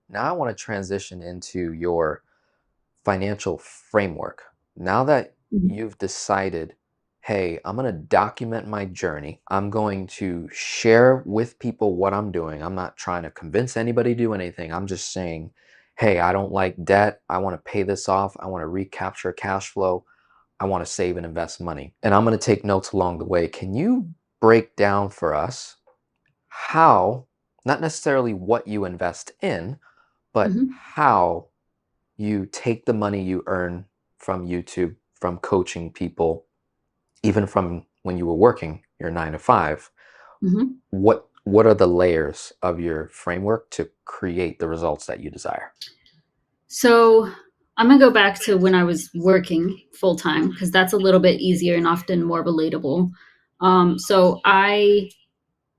now I want to transition into your financial framework. Now that Mhm. you've decided, hey, I'm going to document my journey, I'm going to share with people what I'm doing. I'm not trying to convince anybody to do anything. I'm just saying, hey, I don't like debt. I want to pay this off. I want to recapture cash flow. I want to save and invest money. And I'm going to take notes along the way. Can you break down for us how, not necessarily what you invest in, but Mhm. how you take the money you earn from YouTube, from coaching people, even from when you were working your 9 to 5, Mhm. what are the layers of your framework to create the results that you desire? So I'm gonna go back to when I was working full time because that's a little bit easier and often more relatable. So I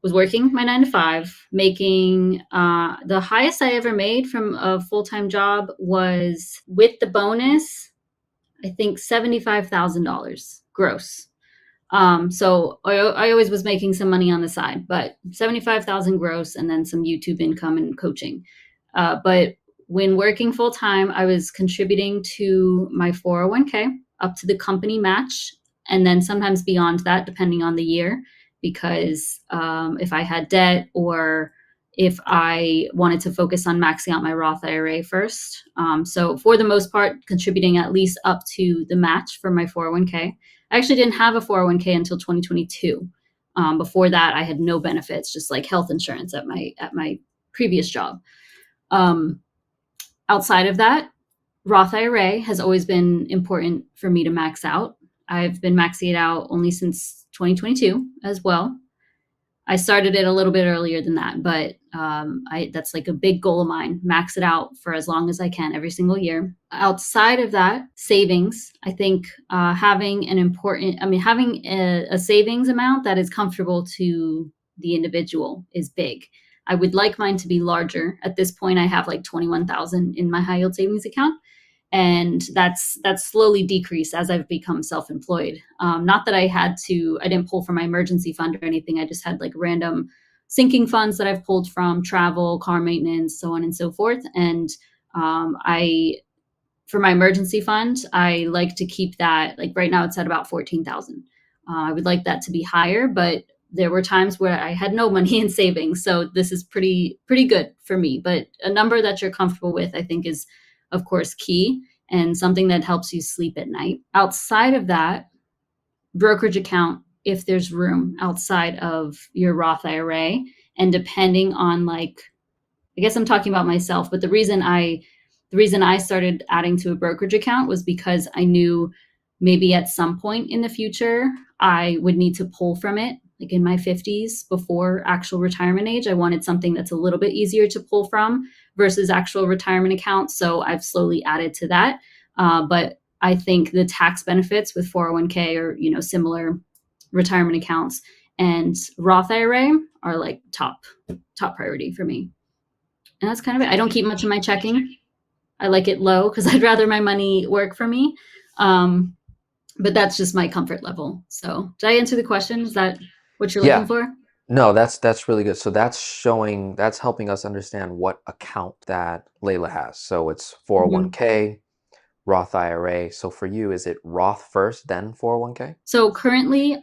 was working my 9 to 5, making the highest I ever made from a full time job was with the bonus, I think $75,000 gross. So I always was making some money on the side, but 75,000 gross and then some YouTube income and coaching. But when working full time, I was contributing to my 401k up to the company match, and then sometimes beyond that, depending on the year, because if I had debt or if I wanted to focus on maxing out my Roth IRA first. So for the most part, contributing at least up to the match for my 401k. I actually didn't have a 401k until 2022. Before that, I had no benefits, just like health insurance at my previous job. Um, Outside of that, Roth IRA has always been important for me to max out. I've been maxing it out only since 2022 as well. I started it a little bit earlier than that, but that's like a big goal of mine. Max it out for as long as I can every single year. Outside of that, savings. I think having a savings amount that is comfortable to the individual is big. I would like mine to be larger. At this point, I have like 21,000 in my high yield savings account, and that's slowly decreased as I've become self-employed. Not that I didn't pull from my emergency fund or anything. I just had like random sinking funds that I've pulled from travel, car maintenance, so on and so forth. And I for my emergency fund, I like to keep that, like right now it's at about 14,000. I would like that to be higher, but there were times where I had no money in savings. So this is pretty good for me. But a number that you're comfortable with, I think, is of course key and something that helps you sleep at night. Outside of that, brokerage account if there's room outside of your Roth IRA. And depending on like, I guess I'm talking about myself, but the reason I started adding to a brokerage account was because I knew maybe at some point in the future I would need to pull from it, like in my 50s before actual retirement age. I wanted something that's a little bit easier to pull from versus actual retirement accounts. So I've slowly added to that. But I think the tax benefits with 401k or similar retirement accounts and Roth IRA are like top priority for me. And that's kind of it. I don't keep much in my checking. I like it low because I'd rather my money work for me. Um, but that's just my comfort level. So, did I answer the question? Is that what you're looking Yeah, for? no, that's really good. So that's helping us understand what account that Layla has. So it's Mhm. 401k, Roth IRA. So for you, is it Roth first, then 401k? So currently,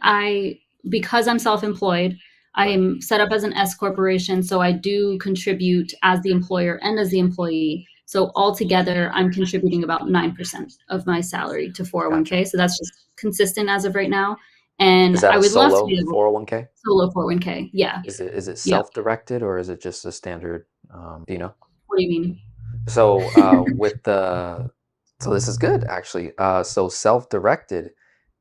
because I'm self-employed, I Right. am set up as an S corporation. So I do contribute as the employer and as the employee. So altogether, I'm contributing about 9% of my salary to Gotcha. 401k. So that's just consistent as of right now. And Is that I a would love to solo be able 401k? solo 401k. Yeah. Is it Yep. self-directed or is it just a standard, do you know? What do you mean? So so this is good actually. So self-directed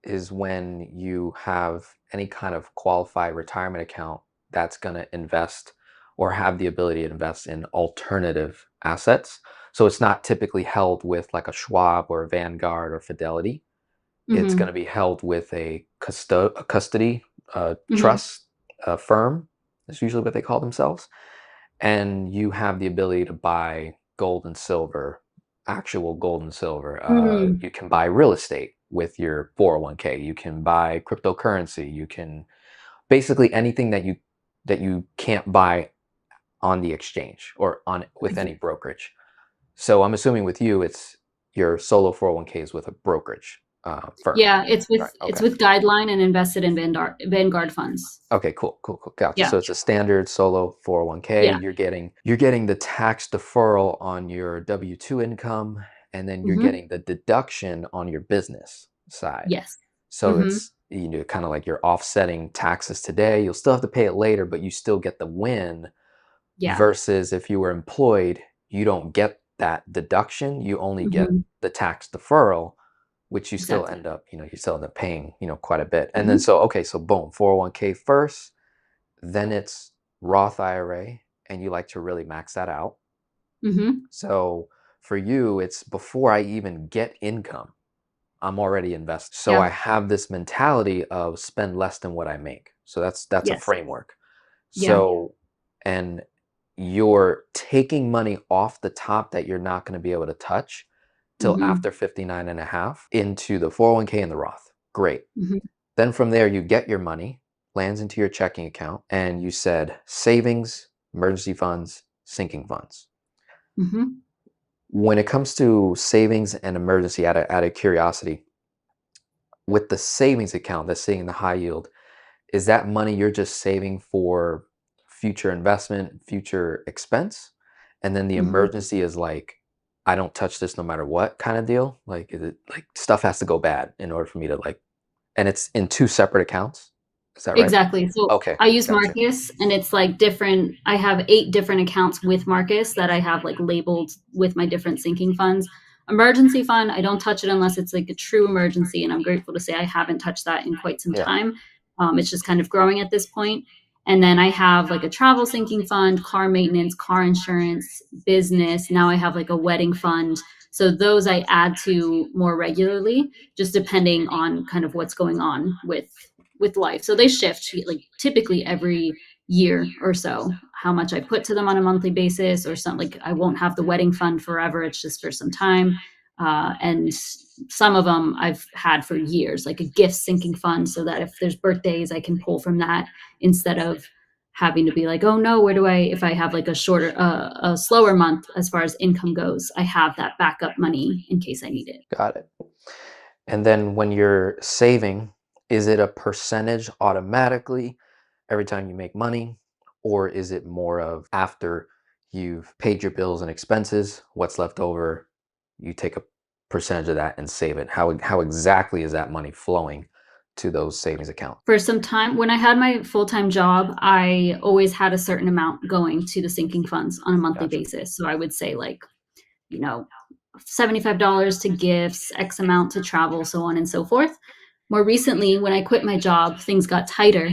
is when you have any kind of qualified retirement account that's going to invest or have the ability to invest in alternative assets. So it's not typically held with like a Schwab or a Vanguard or Fidelity. It's going to Mhm. be held with a custody Mhm. trust firm. That's usually what they call themselves, and you have the ability to buy gold and silver, actual gold and silver. Mhm. You can buy real estate with your 401k. You can buy cryptocurrency. You can basically anything that you can't buy on the exchange or on with any brokerage. So I'm assuming with you, it's your solo 401k is with a brokerage firm. Yeah, Right. it's Okay. with Guideline and invested in Vanguard funds. Okay. Cool. Cool. Cool. Gotcha. Yeah. So it's a standard solo 401k. Yeah. You're getting the tax deferral on your W-2 income, and then you're Mhm. getting the deduction on your business side. Yes. So Mhm. it's kind of like you're offsetting taxes today. You'll still have to pay it later, but you still get the win. Yeah. Versus if you were employed, you don't get that deduction. You only get Mhm. the tax deferral, which you still Exactly. end up, you still end up paying, quite a bit. And then Mhm. so, okay, so boom, 401k first, then it's Roth IRA, and you like to really max that out. Mhm. So for you, it's before I even get income, I'm already invested. So Yeah. I have this mentality of spend less than what I make. So that's a Yes. framework. Yeah. So, and you're taking money off the top that you're not going to be able to touch till Mhm. after 59 and a half into the 401k and the Roth. Great. Mhm. Then from there, you get your money, lands into your checking account, and you said savings, emergency funds, sinking funds. Mhm. When it comes to savings and emergency, out of curiosity, with the savings account that's sitting in the high yield, is that money you're just saving for future investment, future expense? And then the Mhm. emergency is like, I don't touch this no matter what kind of deal? Like, is it like stuff has to go bad in order for me to like, and it's in two separate accounts? Is that right? Exactly. So Okay, I use gotcha. Marcus, and it's like different. I have 8 different accounts with Marcus that I have like labeled with my different sinking funds. Emergency fund, I don't touch it unless it's like a true emergency, and I'm grateful to say I haven't touched that in quite some Yeah, time. It's just kind of growing at this point. And then I have like a travel sinking fund, car maintenance, car insurance, business. Now I have like a wedding fund. So those I add to more regularly, just depending on kind of what's going on with life. So they shift like typically every year or so how much I put to them on a monthly basis, or something like I won't have the wedding fund forever. It's just for some time. And some of them I've had for years, like a gift sinking fund, so that if there's birthdays, I can pull from that instead of having to be like, oh no, where do I, if I have like a slower month as far as income goes, I have that backup money in case I need it. got it. And then when you're saving, is it a percentage automatically every time you make money? Or is it more of after you've paid your bills and expenses, what's left over, you take a percentage of that and save it? How exactly is that money flowing to those savings accounts? For some time, when I had my full-time job, I always had a certain amount going to the sinking funds on a monthly Gotcha. basis. So I would say like, you know, $75 to gifts, X amount to travel, so on and so forth. More recently, when I quit my job, things got tighter.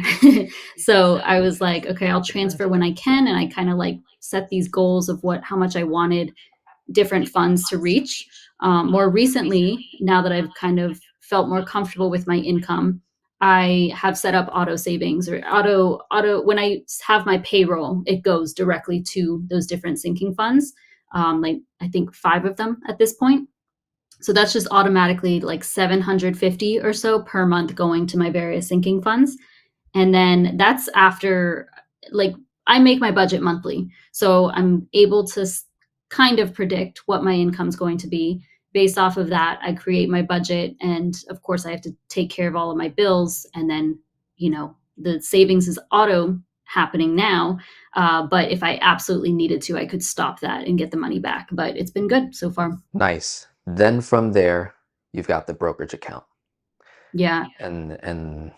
So I was like, okay, I'll transfer when I can. And I kind of like set these goals of how much I wanted different funds to reach. More recently, now that I've kind of felt more comfortable with my income, I have set up auto savings, or auto. When I have my payroll, it goes directly to those different sinking funds. Like I think 5 of them at this point. So that's just automatically like 750 or so per month going to my various sinking funds. And then that's after, like, I make my budget monthly. So I'm able to kind of predict what my income's going to be. Based off of that, I create my budget. And of course, I have to take care of all of my bills. And then, the savings is auto happening now. But if I absolutely needed to, I could stop that and get the money back. But it's been good so far. Nice. Then from there, you've got the brokerage account. Yeah. And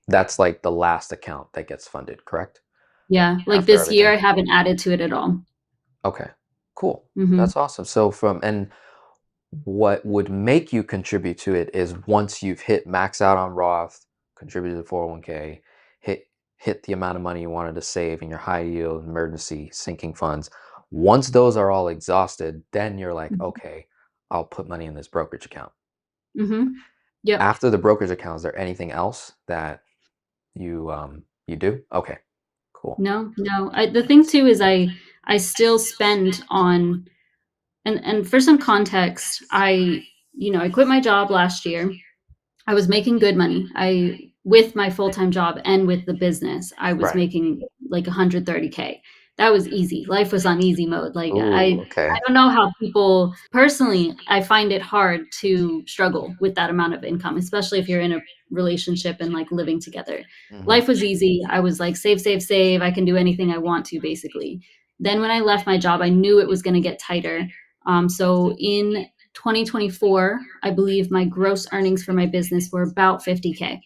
that's like the last account that gets funded, correct? Yeah. Like After this year, everything. I haven't added to it at all. Okay. Cool. Hmm. That's awesome. So and what would make you contribute to it is once you've hit max out on Roth, contributed to 401k, hit hit the amount of money you wanted to save in your high yield emergency sinking funds. Once those are all exhausted, then you're like, okay, I'll put money in this brokerage account. Hmm. Yep. After the brokerage account, is there anything else that you do? Okay, cool. No, no. The thing too is I still spend on, and for some context, I quit my job last year. I was making good money. With my full-time job and with the business, I was Right. making like 130K. that was easy. Life was on easy mode. Like Ooh, I okay. don't know how people personally, I find it hard to struggle with that amount of income, especially if you're in a relationship and like living together. Mhm. Life was easy. I was like save, save, save. I can do anything I want to basically. Then when I left my job, I knew it was going to get tighter. So in 2024, I believe my gross earnings for my business were about 50K.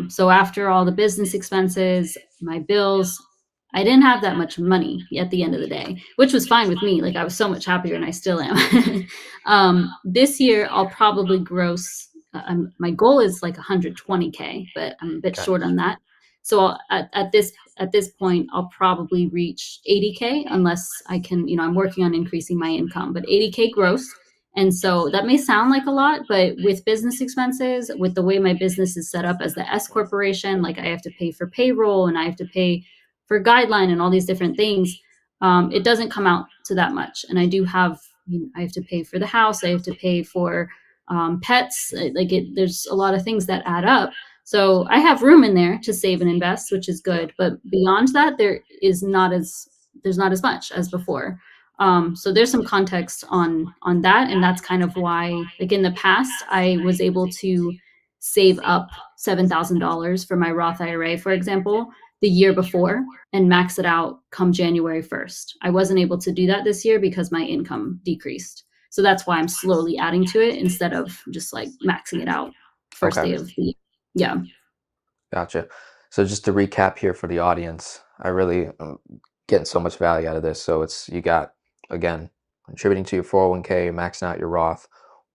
So after all the business expenses, my bills, I didn't have that much money at the end of the day, which was fine with me. Like I was so much happier, and I still am. This year, I'll probably gross. My goal is like 120K, but I'm a bit Okay. short on that. So at this point, I'll probably reach 80K unless I can. I'm working on increasing my income, but 80K gross. And so that may sound like a lot, but with business expenses, with the way my business is set up as the S corporation, like I have to pay for payroll and I have to pay for guideline and all these different things, it doesn't come out to that much. And I do have, I have to pay for the house, I have to pay for pets. There's a lot of things that add up. So I have room in there to save and invest, which is Yeah. good. But beyond that, there's not as much as before. So there's some context on that, and that's kind of why, like in the past, I was able to save up $7,000 for my Roth IRA, for example, the year before, and max it out come January 1st. I wasn't able to do that this year because my income decreased. So that's why I'm slowly adding to it instead of just like maxing it out first Okay. day of the year. Yeah. Gotcha. So just to recap here for the audience, I really getting so much value out of this. So it's you got again contributing to your 401k, maxing out your Roth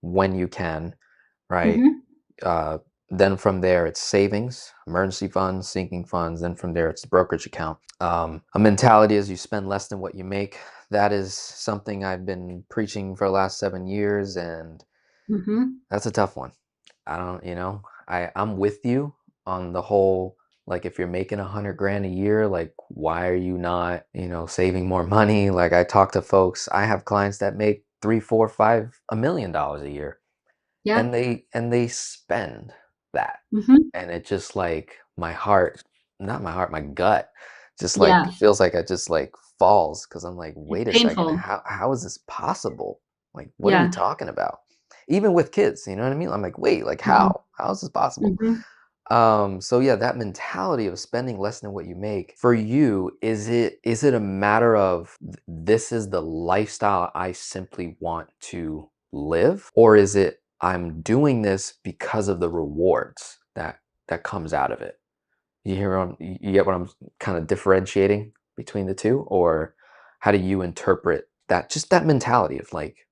when you can, right? Hmm. Uh, then from there it's savings, emergency funds, sinking funds. Then from there it's the brokerage account. A mentality is you spend less than what you make. That is something I've been preaching for the last 7 years, and Hmm. that's a tough one. I don't, I'm with you on the whole, like if you're making 100 grand a year, like why are you not, saving more money? Like I talk to folks, I have clients that make three, four, five, $1 million a year, Yeah. and they spend that. Hmm. And it just like my heart, not my heart, my gut just like Yeah. feels like it just like falls because I'm like, It's wait a second, painful. how is this possible? Like, what are we Yeah. talking about? Even with kids, you know what I mean? I'm like, wait, like Hmm. how is this possible? Hmm. So yeah, that mentality of spending less than what you make for you, is it a matter of this is the lifestyle I simply want to live, or is it I'm doing this because of the rewards that comes out of it? You get what I'm kind of differentiating between the two, or how do you interpret that? Just that mentality of like,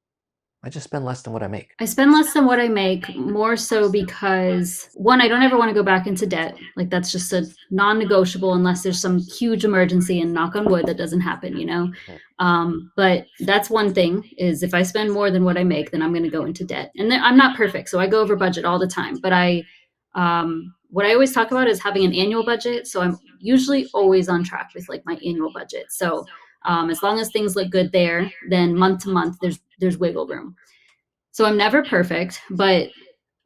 I just spend less than what I make. I spend less than what I make, more so because one, I don't ever want to go back into debt. Like that's just a non-negotiable unless there's some huge emergency, and knock on wood that doesn't happen. Mhm. But that's one thing is if I spend more than what I make, then I'm going to go into debt. And then, I'm not perfect, so I go over budget all the time. But what I always talk about is having an annual budget. So I'm usually always on track with like my annual budget. So as long as things look good there, then month to month, there's wiggle room. So I'm never perfect, but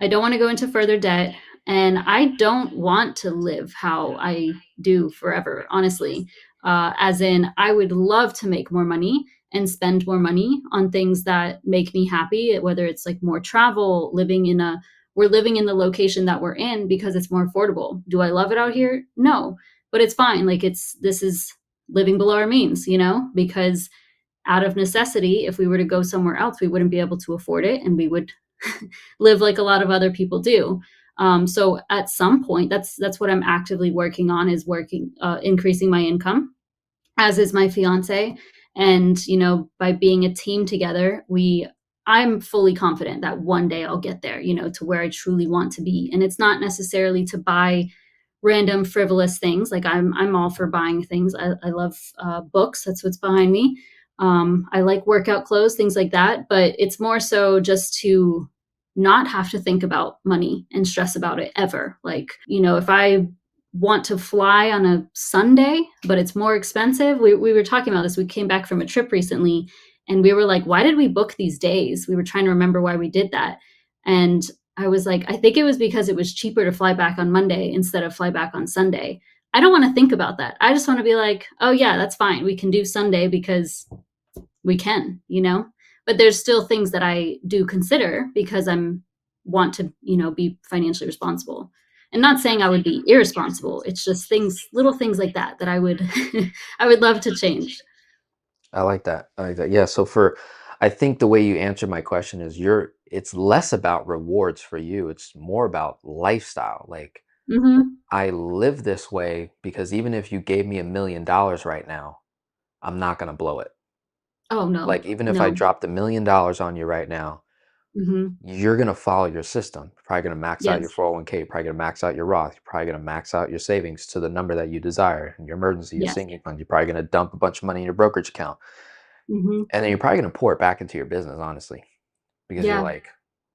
I don't want to go into further debt. And I don't want to live how I do forever, honestly. As in, I would love to make more money and spend more money on things that make me happy, whether it's like more travel, we're living in the location that we're in because it's more affordable. Do I love it out here? No, but it's fine. Like this is living below our means, because out of necessity, if we were to go somewhere else, we wouldn't be able to afford it and we would live like a lot of other people do. So at some point, that's what I'm actively working on is increasing my income, as is my fiance. And by being a team together, I'm fully confident that one day I'll get there, to where I truly want to be. And it's not necessarily to buy random frivolous things. Like I'm all for buying things. I love books. That's what's behind me. I like workout clothes, things like that. But it's more so just to not have to think about money and stress about it ever. Like, if I want to fly on a Sunday, but it's more expensive. We were talking about this. We came back from a trip recently and we were like, why did we book these days? We were trying to remember why we did that. And I was like, I think it was because it was cheaper to fly back on Monday instead of fly back on Sunday. I don't want to think about that. I just want to be like, oh yeah, that's fine. We can do Sunday because we can, you know? But there's still things that I do consider because I'm want to, be financially responsible. And not saying I would be irresponsible. It's just things, little things like that that I would I would love to change. I like that. I like that. Yeah. I think the way you answer my question is it's less about rewards for you. It's more about lifestyle. Like, Mhm. I live this way because even if you gave me $1 million right now, I'm not going to blow it. Oh no. Like, even if I No. dropped $1 million on you right now, Mhm. you're going to follow your system. You're probably going to max out your Yes. 401k. You're probably going to max out your Roth. You're probably going to max out your savings to the number that you desire. And your emergency, your Yes. sinking fund. You're probably going to dump a bunch of money in your brokerage account. Mhm. And then you're probably going to pour it back into your business, honestly, because you're Yeah. like,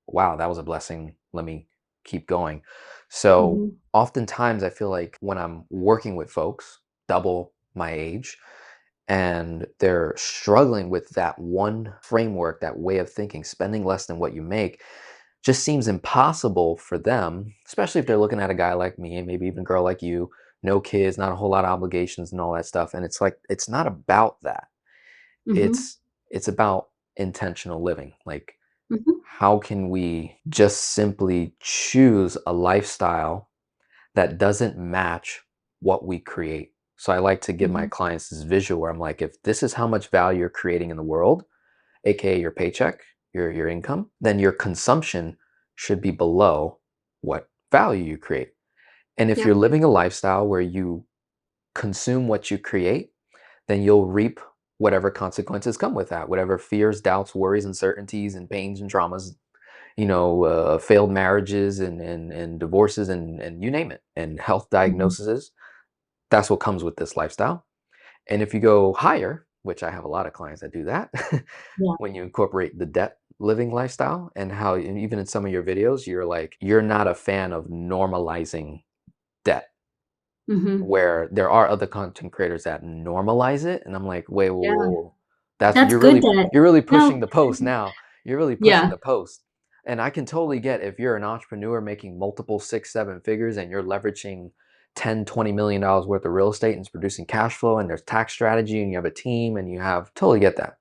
wow, that was a blessing. Let me keep going. So Mhm. oftentimes I feel like when I'm working with folks double my age and they're struggling with that one framework, that way of thinking, spending less than what you make, just seems impossible for them, especially if they're looking at a guy like me and maybe even a girl like you, no kids, not a whole lot of obligations and all that stuff. And it's like, it's not about that. Mhm. It's about intentional living. Like, Mhm. how can we just simply choose a lifestyle that doesn't match what we create? So I like to give my Mhm. clients this visual where I'm like, if this is how much value you're creating in the world, aka your paycheck, your income, then your consumption should be below what value you create. And if Yeah. you're living a lifestyle where you consume what you create, then you'll reap whatever consequences come with that, whatever fears, doubts, worries, uncertainties, and pains and traumas, failed marriages and divorces and you name it, and health Mhm. diagnoses. That's what comes with this lifestyle. And if you go higher, which I have a lot of clients that do that, Yeah. when you incorporate the debt living lifestyle and how, and even in some of your videos, you're like, you're not a fan of normalizing debt, Mhm. where there are other content creators that normalize it, and I'm like, wait, whoa, Yeah. whoa, whoa. That's That's good that you're really no. pushing the post now. You're really pushing Yeah. the post. And I can totally get if you're an entrepreneur making multiple six, seven figures and you're leveraging 10, $20 million worth of real estate and it's producing cash flow and there's tax strategy and you have a team and you have totally get that.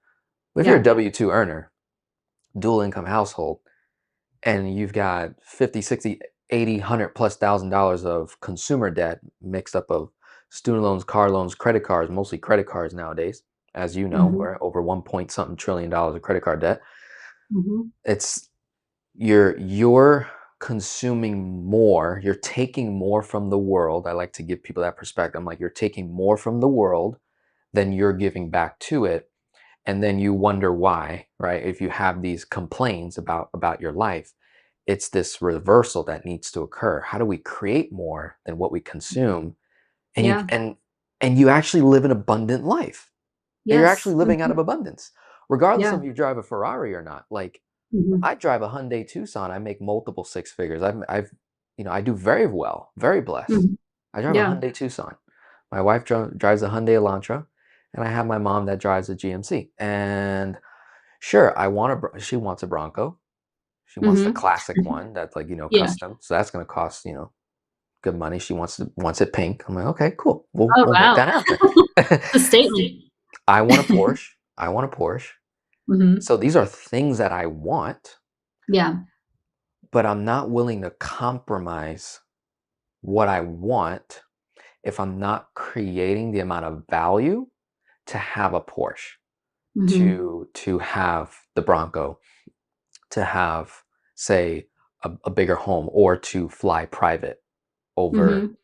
But if you're a Yeah. W-2 earner, dual income household, and you've got 50, 60, 80, 100 plus $1,000 of consumer debt mixed up of student loans, car loans, credit cards, mostly credit cards nowadays, as you know, Mhm. we're over 1 point something trillion dollars of credit card debt. Mhm. It's you're consuming more, you're taking more from the world. I like to give people that perspective. I'm like, you're taking more from the world than you're giving back to it. And then you wonder why, right? If you have these complaints about your life, it's this reversal that needs to occur. How do we create more than what we consume? And you Yeah. and you actually live an abundant life. And you're actually Yes. living out of Mhm. abundance, regardless Yeah. of you drive a Ferrari or not. Like, Mhm. I drive a Hyundai Tucson. I make multiple six figures. I do very well, very blessed. Mhm. I drive a Yeah. Hyundai Tucson. My wife drives a Hyundai Elantra, and I have my mom that drives a GMC. And sure, she wants a Bronco. She wants the Mhm. classic one that's like, Yeah. custom. So that's going to cost, good money. She wants it pink. I'm like, okay, cool. We'll Oh, we'll make wow. that happen. It's a statement. I want a Porsche. I want a Porsche. Mhm. So these are things that I want, Yeah. but I'm not willing to compromise what I want if I'm not creating the amount of value to have a Porsche, Mhm. to have the Bronco, to have, say, a bigger home, or to fly private over Mhm.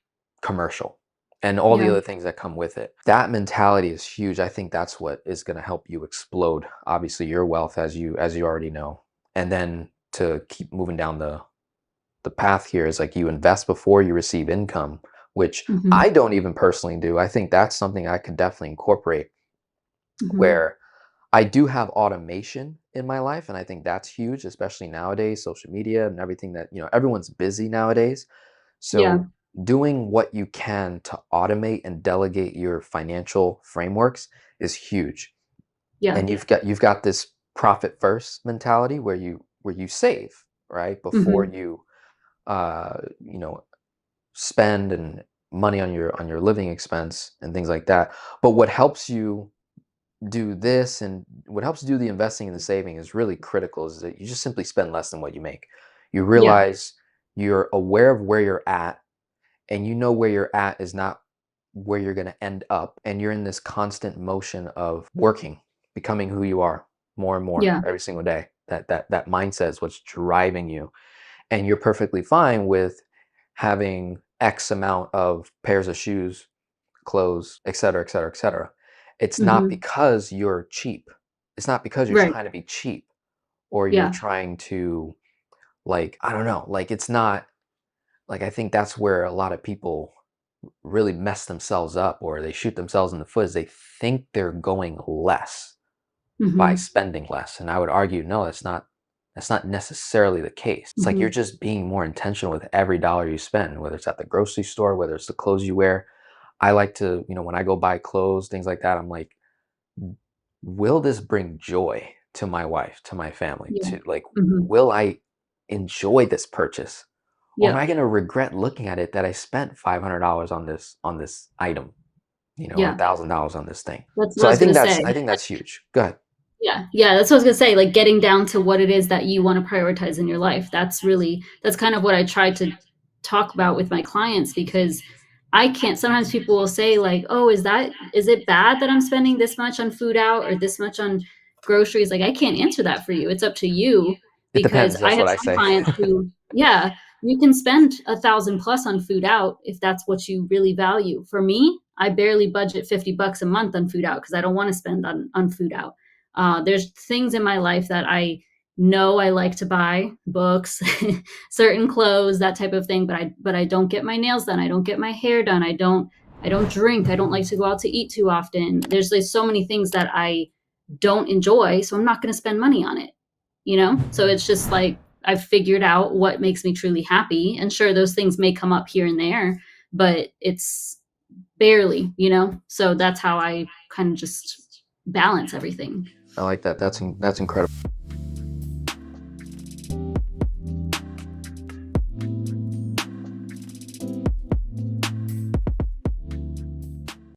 commercial, and all the Yeah. other things that come with it. That mentality is huge. I think that's what is going to help you explode, obviously, your wealth, as you already know. And then to keep moving down the path here is like, you invest before you receive income, which Mhm. I don't even personally do. I think that's something I could definitely incorporate, Mhm. where I do have automation in my life, and I think that's huge, especially nowadays, social media and everything that, everyone's busy nowadays. Yeah. So doing what you can to automate and delegate your financial frameworks is huge. Yeah. And you've got this profit first mentality where you save, right? Before Mhm. you uh, you know, spend money on your living expense and things like that. But what helps you do this and what helps do the investing and the saving is really critical is that you just simply spend less than what you make. You Yeah. realize you're aware of where you're at, and you know where you're at is not where you're going to end up, and you're in this constant motion of working, becoming who you are more and more Yeah. every single day. That mindset is what's driving you, and you're perfectly fine with having X amount of pairs of shoes, clothes, et cetera, et cetera, et cetera. It's not Mhm. because you're cheap. It's not because you're Right. trying to be cheap or you're Yeah. trying to, like, I don't know, like it's not like, I think that's where a lot of people really mess themselves up or they shoot themselves in the foot is they think they're going less by Mhm. spending less. And I would argue, no, that's not necessarily the case. It's like you're Mhm. just being more intentional with every dollar you spend, whether it's at the grocery store, whether it's the clothes you wear. I like to, when I go buy clothes, things like that, I'm like, will this bring joy to my wife, to my family? Yeah. To like, Mhm. will I enjoy this purchase? Or am I Yep. going to regret looking at it that I spent $500 on this item, or Yeah. $1,000 on this thing? That's what So I was gonna say. I think that's huge. Go ahead. Yeah, yeah, that's what I was gonna say, like, getting down to what it is that you wanna prioritize in your life. That's kind of what I try to talk about with my clients because I can't sometimes people will say, like, "Oh, is it bad that I'm spending this much on food out or this much on groceries?" Like, I can't answer that for you. It's up to you It because depends. I That's have what I some say. clients who yeah, you can spend 1,000 plus on food out if that's what you really value. For me, I barely budget $50 a month on food out because I don't wanna spend on food out. There's things in my life that I know I like to buy, books, certain clothes, that type of thing, but I don't get my nails done. I don't get my hair done. I don't drink. I don't like to go out to eat too often. There's like so many things that I don't enjoy, so I'm not going to spend money on it, you know? So it's just like I've figured out what makes me truly happy. And sure, those things may come up here and there, but it's barely, you know? So that's how I kind of just balance everything. I like that. That's incredible.